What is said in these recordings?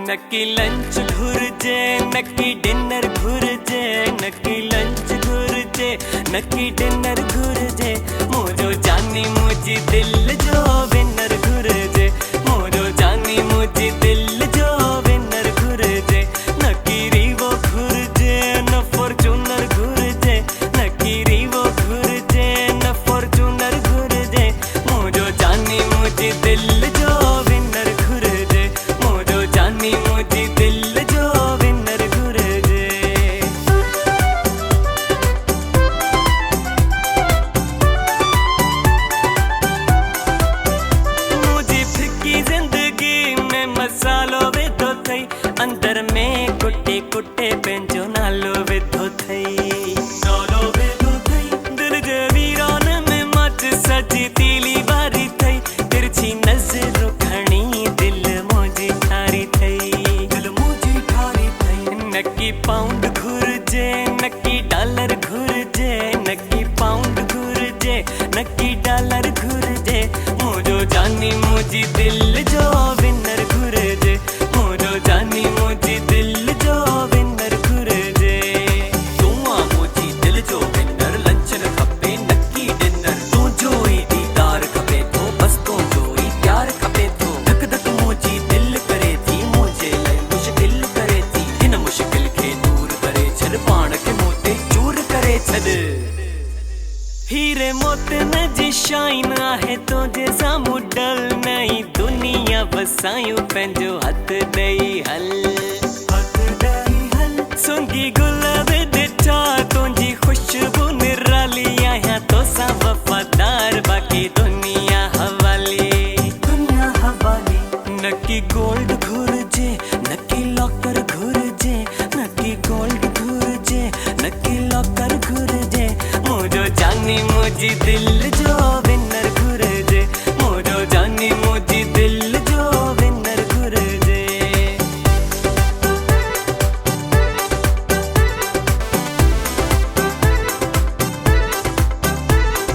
नक्की लंच घुरजे नक्की डिनर घुरजे नक्की लंच घुरजे नक्की डिनर घुरजे मोजो जानी मुझी दिल जो विनर घुरजे मोजो जानी मुझी दिल जो विनर घुरजे नक्की रीवो घुरजे न फॉर्च्यूनर घुरजे नक्की रीवो घुरजे न फॉर्च्यूनर घुरजे मोजो जानी मुझी दिल जो विनर घुरजे मोजो जानी मुझी दिल जो विनर घुरजे मुझी फिक्की जिंदगी में मसालो विधो थई अंदर में कुटे कुटे पंहिंजो नालो विधो थई नालो विधो थई दिल जे वीरान में मच सजी तीली वारी थई तिरछी नज़र खणी दिल मुझी ठारी थई दिल मुझी ठारी थई नक्की पाउंड घुरजे नक्की डॉलर घुरजे नक्की पाउंड घुरजे नक्की डॉलर घुरजे मोजो जानी मुझी दिल जो विनर घुरजे मोजो जानी मुझी दिल जो विनर घुरजे तू आ मुझी दिल जो विनर लंचन खपे नक्की डिनर तू जो ही दीदार खपे तो बस तू जो ही प्यार खपे तो धक धक मुझी दिल करे थी मुझे लय मुश्किल करे थी इन मुश्किल के दूर करे छड़ पाण के मोते चूर करे छड़ हीरे मोते न जी शाइन आहे तो जे सामू डल नई दुनिया बसायूं पंहिंजो हथ ॾेई हल सुंगी गुलाब ॾिठा तुंहिंजी खुशबू निराली आहियां तोसां वफ़ादार बाक़ी दुनिया हवाली नक्की गोल्ड घुरजे नक्की लॉकर घुरजे नक्की गोल्ड घुरजे नक्की लॉकर घुरजे मोजो जानी मुझी दिल जो विनर घुरजे मोजो जानी मुझी दिल जो विनर घुरजे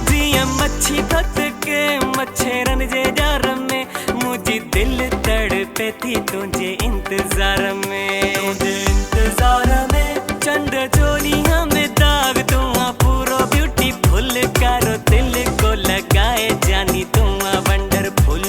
जिया मच्छी फस के मच्छरन जे जार में मुझी दिल तड़पे थी तुझे इंतजार में चंद चोलियां में दाग तू पूरो ब्यूटीफुल करो दिल को लगाए जानी तू वंडरफुल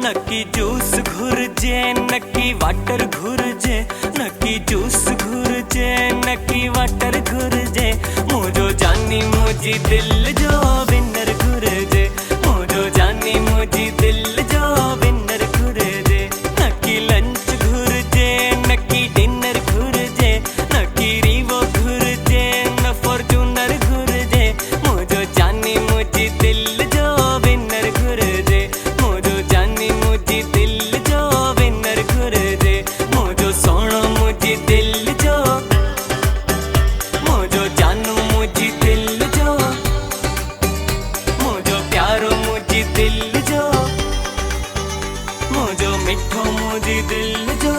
नक्की जूस घुरजे नक्की वाटर घुरजे नक्की जूस घुरजे नक्की वाटर घुरजे मोजो जानी मुझी दिल जो विनर घुरजे मोजो जानी मुझी दिल जो विनर घुरजे नक्की लंच घुरजे नक्की डिनर घुरजे नक्की रीवो घुरजे न फॉर्च्यूनर घुरजे मोजो जानी मुझी दिल जो विनर घुरजे मोजो जानी मुझी दिल जो विनर घुरजे मोजो सोणो मुझी दिल जो मोजो जानू मुझी दिल जो मोजो प्यारो मुझी दिल जो मोजो मिठो मुझी दिल जो